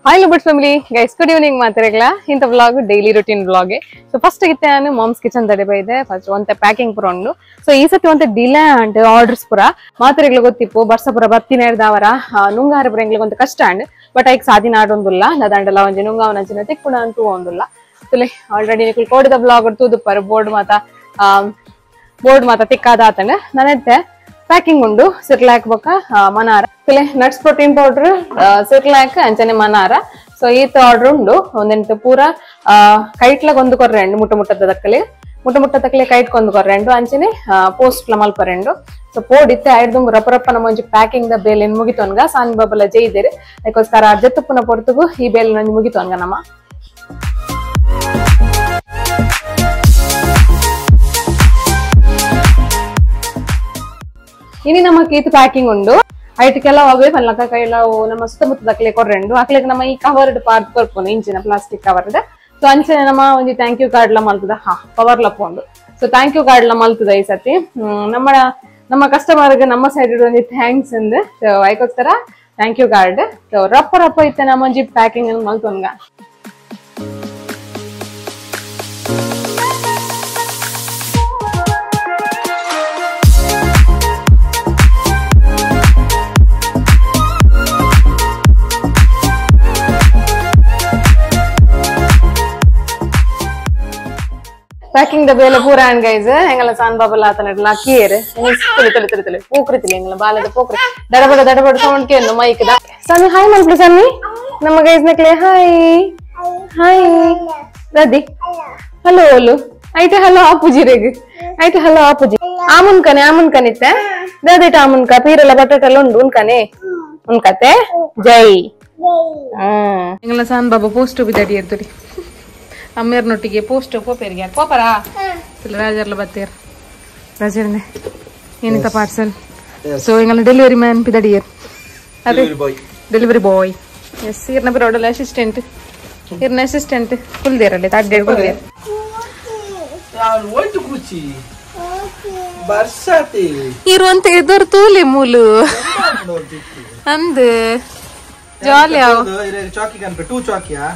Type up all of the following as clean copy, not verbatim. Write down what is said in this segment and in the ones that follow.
Hi Lubert family, guys. Good evening, Mataragla. In the vlog, daily routine vlog. So first, I am mom's kitchen. First, one packing prondu. So, this is one delay and orders pura. Mataragla go tipo, barsa pura batti nerdavara. Nunga haraprengle go custard. But I exadi nadondulla. Nadandala onji nunga onanchina tikkuna antu ondulla. So, already you code the vlog to the board mata tikkada atane. Nanette packing undu. Cerelac boka manara. Nuts protein powder, Cerelac and manara. So, this order undu. Then pura kite la kondu korrendu mutta dakkale. Mutta dakkale kite kondu korrendu anchene post lamal parendu. So, pod itte aidum rappa namonji packing the bale in mugitonga san babala jeidere. Aikoskara arjettupuna portugu ee bale nanji mugitonga nama. Ini nama kit packing undu. ಐಟಕ್ಕೆಲ್ಲ ಅವೇ ಪಲ್ಲಕ ಕೈಲ ನಮ್ಮ ಸುತ್ತಮುತ್ತದಕ್ಕಲೆ ಕೊಡ್ರೆಂಡು ಆಕಲೆಗೆ ನಮ್ಮ ಈ covered part ಕೊರ್ಪುನು ಇಂಚಿನ plastic covered so ಅಂಚನೆ ನಮ್ಮ ಒಂದು thank you card ಲ ಮಲ್ತದ cover ಲ ಪೋಂಡು ಸೊ ಥ್ಯಾಂಕ್ ಯು ಕಾರ್ಡ್ ಲ ಮಲ್ತದ ಈ ಸತಿ ನಮ್ಮ ಕಸ್ಟಮರ್ ಗೆ ನಮ್ಮ ಸೈಡ್ ಒಂದು ಥ್ಯಾಂಕ್ಸ್ ಅಂದೆ ಸೊ ಐಕೋಸ್ಕರ ಥ್ಯಾಂಕ್ ಯು ಕಾರ್ಡ್ ಸೊ ರಪ್ಪ ಇತ್ತೆ ನಮ್ಮ ಜಿ ಪ್ಯಾಕಿಂಗ್ ಅನ್ನು ಮಲ್ತೊಂಗ Packing the bale pura and guys, engala san babala athanadla kiyere tuli pokritile engala bala the pokri dadabada sound kennu mic da Sami hi malplu Sami namma guys nakle hi Radhi hello aite hello apujirege aite hello apuji amun kane itte dadita amun ka peerala patatala undu unkane unkate jai engala san baba post bidadi irduli ಅಮ್ಮೇರ್ ನೊಟ್ಟಿಗೆ post ಪೋಪೇರಿಗೆ ಪೋಪರಾ ರಾಜರ್ಲ ಬತ್ತೇರ್ ರಾಜರ್ನೆ ಏನಿತ parcel so ಇಂಗಲ delivery man ಪಿದಡಿಯರ್ ಅದೇ ಡೆಲಿವರಿ ಬಾಯ್ ಎಸ್ ಇರ್ನ ಬಿರೋಡಲ್ಲ ಅಸಿಸ್ಟೆಂಟ್ ಫುಲ್ ದೇರಲ್ಲ ತಾಡ್ಡೇಡ್ ಕುಲ್ದೇರ್ ಒಟ್ಟು ಕುಚಿ ಬರ್ಸಾತಿ ಇರುವಂತ ಎದರ್ ತೂಲೆ ಮೂಲು ಅಂದ್ ಜಾಲಿ ಚಾಕಿ ಕನ್ಪೆ ಟೂ ಚಾಕಿಯಾ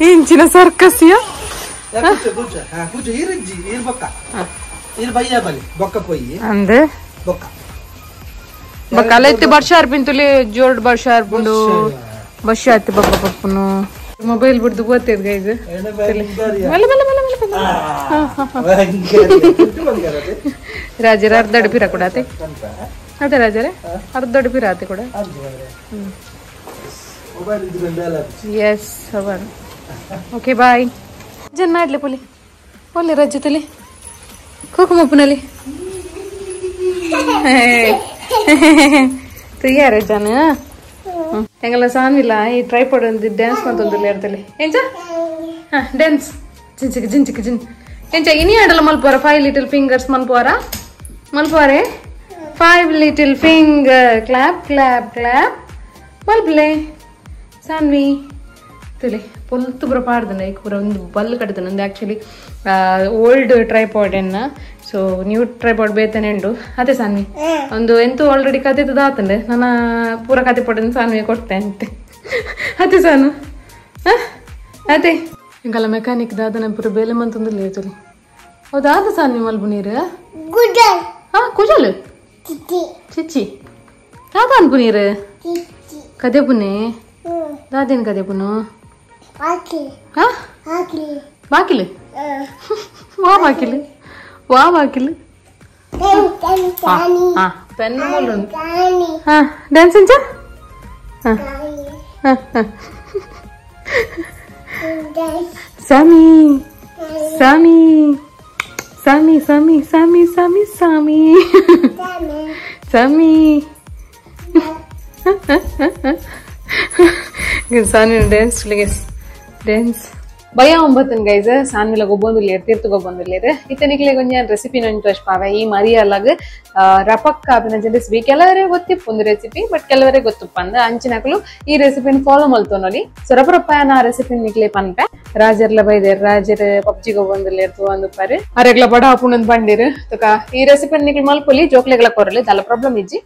ಇಂಚಿನ ಸರ್ಕಸ್ಯಾ ಕುಚ ಇರಜ್ಜಿ ಇರ್ ಬೊಕ್ಕ ಇರ್ ಬಯ್ಯ ಬಲಿ ಬೊಕ್ಕ ಪೊಯ್ಯಿ ಅಂದೆ ಬೊಕ್ಕ ಅಲ್ಲೈತಿ ಬರ್ಷಾರ್ ಪಿಂತುಲಿ ಜೋಡ್ ಬರ್ಷಾರ್ ಪುಂಡು ಬಶ್ಯಾತಿ ಬೊಕ್ಕ ಪಪ್ಪುನು ಮೊಬೈಲ್ ಬಿಡ್ದು ಗೊತ್ತೇದ್ ಗೈಸ್ ರಾಜರ ಅರ್ಧ ಪಿರ ಕೊಡಾತೆ ಅದೇ ರಾಜರೇ ಅರ್ಧ ಪಿರಾತೆ ಕೂಡ ಎಸ್ ಅವರ್ ಓಕೆ ಬಾಯ್ ಜನ್ ಮಾಡ್ಲಿ ಪೊಲಿ ಪೊಲಿ ರಜ್ಜತಲಿ ಕುಕುಮಪ್ಪನಲ್ಲಿ ಯಾರ ಜನ ಹೆಂಗಲ್ಲ ಸಾನ್ವಿಲ್ಲ ಈ ಟ್ರೈಪಾಡ್ ಒಂದು ಡ್ಯಾನ್ಸ್ ಮಂತೊಂದಿಲ್ಲ ಇರ್ತಲಿ ಎಂಚ ಡ್ಯಾನ್ಸ್ ಜಿಂಚಿಕ್ ಎಂಚ ಇನಿ ಆಡಲ್ಲ ಮಲ್ಪೋರ 5 little fingers ಮಲ್ಪೋರೆ 5 little finger clap ಮಲ್ಪಲೆ Saanvi ತುಲಿ ಪೊಲ್ತು ಪುರ ಪಾಡ್ದನ ಈಗ ಪುರ ಒಂದು ಬಲ್ಲು ಕಟ್ದನ ಒಂದು ಆ್ಯಕ್ಚುಲಿ ಓಲ್ಡ್ ಟ್ರೈಪಾಡ್ ಎನ್ನ ಸೊ ನ್ಯೂ ಟ್ರೈಪಾಡ್ ಬೇತನೆ ಉಂಡು ಅದೇ ಸಾನ್ವಿ ಒಂದು ಎಂತೂ ಆಲ್ರೆಡಿ ಕತೆದು ಆತಂಡೆ ನನ್ನ ಪೂರ ಕತೆ ಪಡೋದು ಸಾನ್ವಿ ಕೊಡ್ತೆ ಅಂತೆ ಅದೇ ಸಾನು ಅದೇ ಹಿಂಗಲ್ಲ ಮೆಕ್ಯಾನಿಕ್ ದಾದನ ಪೂರ ಬೇಲೆ ಮಂತೊಂದಿಲ್ಲ ತುಲಿ ಹೌದಾದ ಸಾನ್ವಿ ಮಲ್ಬು ನೀರು ಕುಜಲ್ ಚಿಚ್ಚಿ ಯಾವ್ದು ಅನ್ಪು ನೀರು ಕದೆ ಪುನೆ ದಾದೇನು ಕದೆ ಪುನು ಬಾಕಿಲು ವಾ ಬಾಕಿಲು ಪೆನ್ ಡ್ಯಾನ್ಸ್ ಇಂಚ ಸಾಮಿ Sani dance, please. Dance. ಭಯ ಒಂಬತ್ತನ್ ಗೈಸ್ ಸಾನ್ವಿಲ ಗೊಬ್ಬೊಂದುಲ್ಲೇರು ತೀರ್ತು ಗೊಬ್ಬೊಂದುಲ್ಲೇರು ಇತ್ತನಿಕ್ಲೆ ಕೊಂಚ ರೆಸಿಪಿ ಇಂಟ್ರೆಸ್ಟ್ ಪಾವೆ ಈ ಮರಿ ಅಲಾಗ ರಪಕ್ಕ ಆಪಿನ ರೆಸಿಪಿ ಕೆಲವರೇ ಗೊತ್ತಿಪ್ಪು ಒಂದು ರೆಸಿಪಿ ಬಟ್ ಕೆಲವರೇ ಗೊತ್ತುಪ್ಪ ಅಂದ ಅಂಚಿನಕಲು ಈ ರೆಸಿಪಿನ ಫಾಲೋ ಮಲ್ತೋನೊಲಿ ಸೊ ರಪರಪ್ಪ ಆ ರೆಸಿಪಿ ನಿಕ್ಲೆ ಪನ್ಪೆ ರಾಜರ್ಲ ಬೈದೇರ್ ರಾಜರ್ ಪಬ್ಜಿ ಗೊಬ್ಬೊಂದುಲ್ಲೇರು ತೂಂದುಪ್ಪಾರು ಅರೆಗ್ಲ ಬಡ ಹಾಪುಂಡ್ ಬಂದಿರು ತುಕ ಈ ರೆಸಿಪಿ ನಿಕ್ಲೆ ಮಲ್ಪೊಲಿ ಜೋಕ್ಲೆಗಳ ಕೊರಲಿ ದಲ ಪ್ರಾಬ್ಲಮ್ ಇಜ್ಜಿ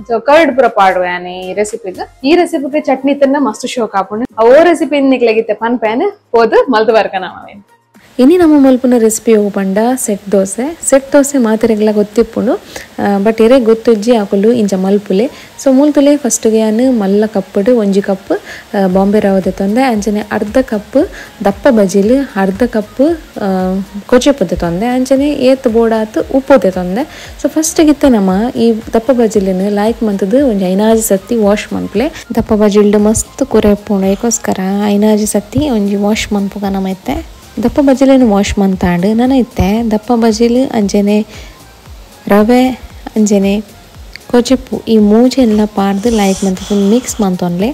ಸೊ ಕರ್ಡ್ ಪುರ ಪಾಡುವೆ ಈ ರೆಸಿಪಿಗೆ ಈ ರೆಸಿಪಿಗೆ ಚಟ್ನಿ ತನ್ನ ಮಸ್ತ್ ಶೋಕ್ ಹಾಪುಂಡು ಓ ರೆಸಿಪಿ ನಿಕ್ಲೆಗಿತ್ತೆ ಪನ್ಪೇನ್ ಹೋದ್ ಮಲ್ತು ಬರ್ಕ ನಾವೇನು ಇನಿ ನಮ್ಮ ಮಲ್ಪುನ ರೆಸಿಪಿ ಹೋಗ್ಬಂಡ ಸೆಟ್ ದೋಸೆ ಮಾತೆರೆಗ್ಲ ಗೊತ್ತಿಪ್ಪುಂಡು ಬಟ್ ಎರೆ ಗೊತ್ತುಜ್ಜಿ ಆಕುಲು ಇಂಚ ಮಲ್ಪುಲೆ ಸೊ ಮೂಲ್ತುಲೆ ಫಸ್ಟ್ಗೆ ನಾನು ಮಲ್ಲ ಕಪ್ಪುಡು 1 ಕಪ್ ಬಾಂಬೆ ರವೆ ತಂದೆ ಅಂಚನೆ ಅರ್ಧ ಕಪ್ ದಪ್ಪ ಬಜಿಲು ಅರ್ಧ ಕಪ್ ಕೊಚೆಪುದೆ ತಂದೆ ಅಂಚನೆ ಏತ್ ಬೋಡಾತು ಉಪ್ಪುದೆ ತಂದೆ ಸೊ ಫಸ್ಟ್ಗಿತ್ತ ನಮ್ಮ ಈ ದಪ್ಪ ಬಜಿಲಿನ ಲೈಕ್ ಮಂತದ್ದು ಒಂಜಿ 5 ಸತಿ ವಾಶ್ ಮನ್ಪುಲೆ ದಪ್ಪ ಬಜಿಲ್ಡು ಮಸ್ತ್ ಕುರೆಪುಂಡು ಏಕೋಸ್ಕರ 5 ಸತಿ ಒಂಜಿ ವಾಶ್ ಮನ್ಪುಗ ನಮ್ಮ ಇತ್ತೆ ದಪ್ಪ ಬಜಿಲೇನು ವಾಶ್ ಮಂತಾಂಡು ನಾನು ಇತ್ತೆ ದಪ್ಪ ಬಜಿಲು ಅಂಜನೆ ರವೆ ಅಂಜನೆ ಕೊಚೆಪ್ಪು ಈ ಮೂಜೆಲ್ಲ ಪಾಡ್ದು ಲೈಕ್ ಮಂತ ಮಿಕ್ಸ್ ಮಂತೊನ್ಲೆ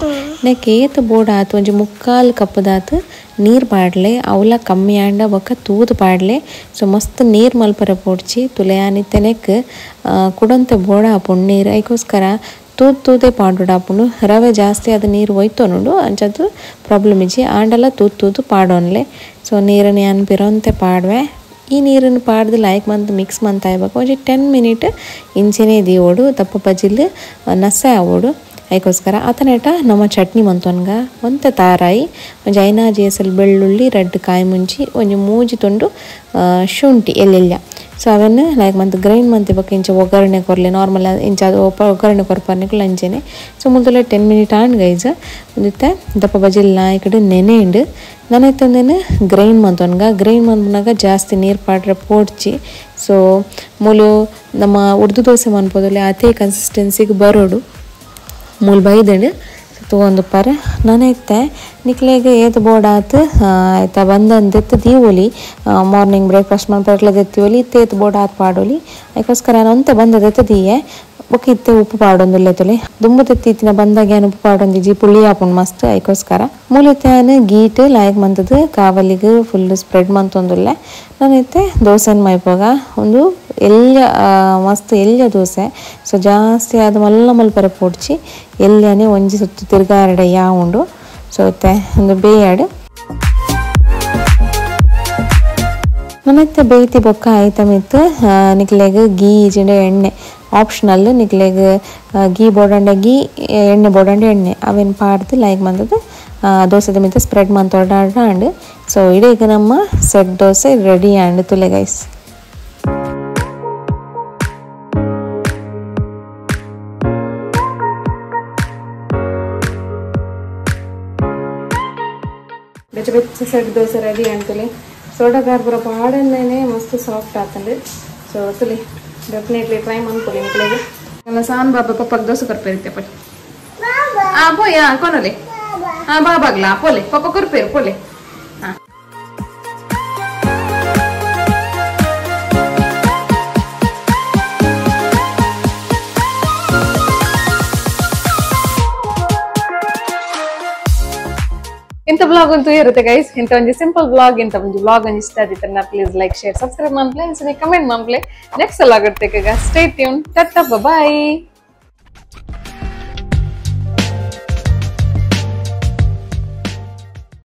ನೆಕ್ ಏತ್ ಬೋರ್ಡ್ ಆತು ಒಂಜಿ 3/4 ಕಪ್ಪದಾತು ನೀರು ಪಾಡ್ಲೆ ಅವಲ ಕಮ್ಮಿ ಆಂಡ ಬೊಕ್ಕ ತೂದು ಪಾಡ್ಲೆ ಸೊ ಮಸ್ತ್ ನೀರು ಮಲ್ಪರ ಪೋಡ್ಚಿ ತುಲೆಯಾನಿತ್ತೆ ನೆಕ್ ಕುಡಂತ ಬೋಡ ಆಪುಂಡು ನೀರು ಐಕೋಸ್ಕರ ತೂದೆ ಪಾಡುಡು ಆಪುಂಡು ರವೆ ಜಾಸ್ತಿ ಅದು ನೀರು ಒಯ್ತೊನುಂಡು ಅಂಚದ್ದು ಪ್ರಾಬ್ಲಮ್ ಇಜ್ಜಿ ಆಂಡಲ ತೂದು ಪಾಡೋನ್ಲೆ ಸೊ ನೀರನ್ನು ಅನ್ಪಿರೋಂತೆ ಪಾಡ್ವೆ ಈ ನೀರನ್ನು ಪಾಡ್ದು ಲೈಕ್ ಮಂತ್ ಮಿಕ್ಸ್ ಮಂತ ಆಯ್ಬೇಕು ಒಂಜಿ 10 ಮಿನಿಟ್ ಇಂಚಿನೇ ದೀವೋಡು ದಪ್ಪ ಬಜಿಲ್ ನಸೆ ಆವೋಡು ಅದಕ್ಕೋಸ್ಕರ ಆತನೇಟ ನಮ್ಮ ಚಟ್ನಿ ಮಂತೊನ್ಗ ಒಂತೆ ತಾರಾಯಿ ಒಂಜಿ 5 ಎಸಲ್ ಬೆಳ್ಳುಳ್ಳಿ 2 ಕಾಯಿ ಮುಂಚಿ ಒಂಜಿ 3 ತುಂಡು ಶುಂಠಿ ಎಲ್ಲೆಲ್ಲ ಸೊ ಅವನ್ನು ಲೈಕ್ ಮಂತ್ ಗ್ರೈಂಡ್ ಮಂತ್ ಇವಾಗ ಇಂಚ ಒಗ್ಗರಣೆ ಕೊರಲಿ ನಾರ್ಮಲ್ ಇಂಚ ಅದು ಒಗ್ಗರಣೆ ಕೊರಪರ್ನಿಕ್ಲು ಅಂಚೆನೆ ಸೊ ಮುಂದಲೆ 10 ಮಿನಿಟ್ ಆಂಡ್ ಗೈಜ ಒಂದಿತ್ತೆ ದಪ್ಪ ಬಜಿಲ್ಲ ಈ ಕಡೆ ನೆನೆಂಡು ನನೈತಂದೇನು ಗ್ರೈಂಡ್ ಮಂತೊನ್ಗ ಗ್ರೈಂಡ್ ಮಂತ್ನಾಗ ಜಾಸ್ತಿ ನೀರು ಪಾಡ್ರೆ ಪೋಡ್ಚಿ ಸೊ ಮೂಲು ನಮ್ಮ ಉರ್ದು ದೋಸೆ ಮನ್ಪೋದಲ್ಲಿ ಅದೇ ಕನ್ಸಿಸ್ಟೆನ್ಸಿಗೆ ಬರೋಡು ಮೂಲು ಬೈದೆಂಡು ತಗೊಂಡು ಪರ ನನೈತೆ ನಿಕ್ಲೆಗೆ ಏತ್ ಬೋರ್ಡ್ ಆತು ಆಯ್ತಾ ಬಂದಂದೆತ್ತು ದೀವೊಲಿ ಮಾರ್ನಿಂಗ್ ಬ್ರೇಕ್ಫಾಸ್ಟ್ ಮಾಡ್ಪಟ್ಲ ದೆತ್ತಿವೊಲಿ ಇತ್ತೇತ್ ಬೋರ್ಡ್ ಆತು ಪಾಡೋಲಿ ಅದಕ್ಕೋಸ್ಕರ ನಂತೆ ಬಂದದೆತ್ತು ದೀಯೆ ಬೊಕ್ಕ ಇತ್ತೆ ಉಪ್ಪು ಪಾಡೊಂದುಲ್ಲೆತ್ತೊಲಿ ದುಂಬು ತೆತ್ತಿತ್ತಿನ ಬಂದಾಗ ಏನು ಉಪ್ಪು ಪಾಡೊಂದಿಜ್ಜಿ ಪುಳಿ ಹಾಪುಂಡು ಮಸ್ತ್ ಅದಕ್ಕೋಸ್ಕರ ಮೂಲತೆಯನ್ನು ಗೀಟ್ ಲಾಯ್ಕ್ ಮಂತದ್ದು ಕಾವಲಿಗೆ ಫುಲ್ ಸ್ಪ್ರೆಡ್ ಮಂತೊಂದುಲ್ಲೆ ನಾನೈತೆ ದೋಸೆನ ಮೈಪೋಗ ಒಂದು ಎಲ್ಲ ಮಸ್ತ್ ಎಲ್ಯ ದೋಸೆ ಸೊ ಜಾಸ್ತಿ ಅದು ಮಲ್ಲ ಮಲ್ಪರೆ ಪೋಡ್ಚಿ ಎಲ್ಯನೇ ಒಂಜಿ ಸುತ್ತು ತಿರ್ಗಾರಡೆ ಉಂಡು ಸೊ ಇತ್ತೆ ಒಂದು ಬೇಯಾಡು ನನ್ನತ್ತೆ ಬೇಯ್ತಿ ಬೊಕ್ಕ ಐತಮಿತ್ತು ನಿಕ್ಲೆಗೆ ಗೀ ಜಿಂಡ ಎಣ್ಣೆ ಆಪ್ಷನಲ್ ನಿಕ್ಲೆಗೆ ಗೀ ಬೋಡಂಡ ಗೀ ಎಣ್ಣೆ ಬೋಡಂಡ ಎಣ್ಣೆ ಅವೇನು ಪಾಡ್ದು ಲೈಕ್ ಬಂದದ್ದು ದೋಸೆದ ಮಿತ್ತ ಸ್ಪ್ರೆಡ್ ಮಂತೊಡಾಂಡು ಸೊ ಇಡೀ ಈಗ ನಮ್ಮ ಸೆಟ್ ದೋಸೆ ರೆಡಿ ಆಂಡ್ ತುಲೆ ಗೈಸ್ ಸೆಟ್ ದೋಸೆ ರೆಡಿ ಅಂತಲಿ ಸೋಡಾ ಕಾರ್ಪುರ ಪಾಡನ್ನೇ ಮಸ್ತ್ ಸಾಫ್ಟ್ ಆಗ್ತಂಡು ಸೊ ತುಲಿ ಡೆಫಿನೆಟ್ಲಿ ಟ್ರೈ ಮಾಡ್ಕೊಳ್ಳಿ ನಿಕ್ಲೆಗೆ ಎಲ್ಲ ಸಾನ್ ಬಾಬಾ ಪಪ್ಪಗೆ ದೋಸೆ ಕೊರ್ಪೇರಿತ್ತೆ ಪಡಿ ಪೋಯ್ ಕೊನಲೆ ಬಾಬಾಗ್ಲಾ ಪೋಲೆ ಪಪ್ಪ ಕೊರ್ಪೇರು ಪೋಲೆ ಇಂಥ ಬ್ಲಾಗ್ ಅಂತೂ ಇರುತ್ತೆ ಗೈಸ್ ಇಂಥ ಒಂದು ಸಿಂಪಲ್ ಬ್ಲಾಗ್ ಇಂಥ ಒಂದು ಬ್ಲಾಗ್ ಇಷ್ಟ ಆದಿತ್ತನ್ನ ಪ್ಲೀಸ್ ಲೈಕ್ ಶೇರ್ ಸಬ್ಸ್ಕ್ರೈಬ್ ಮಾಡ್ಲೇ ಕಮೆಂಟ್ ಮಾಡ್ಲೇ ನೆಕ್ಸ್ಟ್ ಎಲ್ಲ ಆಗುತ್ತೆ ಈಗ ಸ್ಟೇ ಟ್ಯೂನ್ ಟಾಟಾ ಬಾಯ್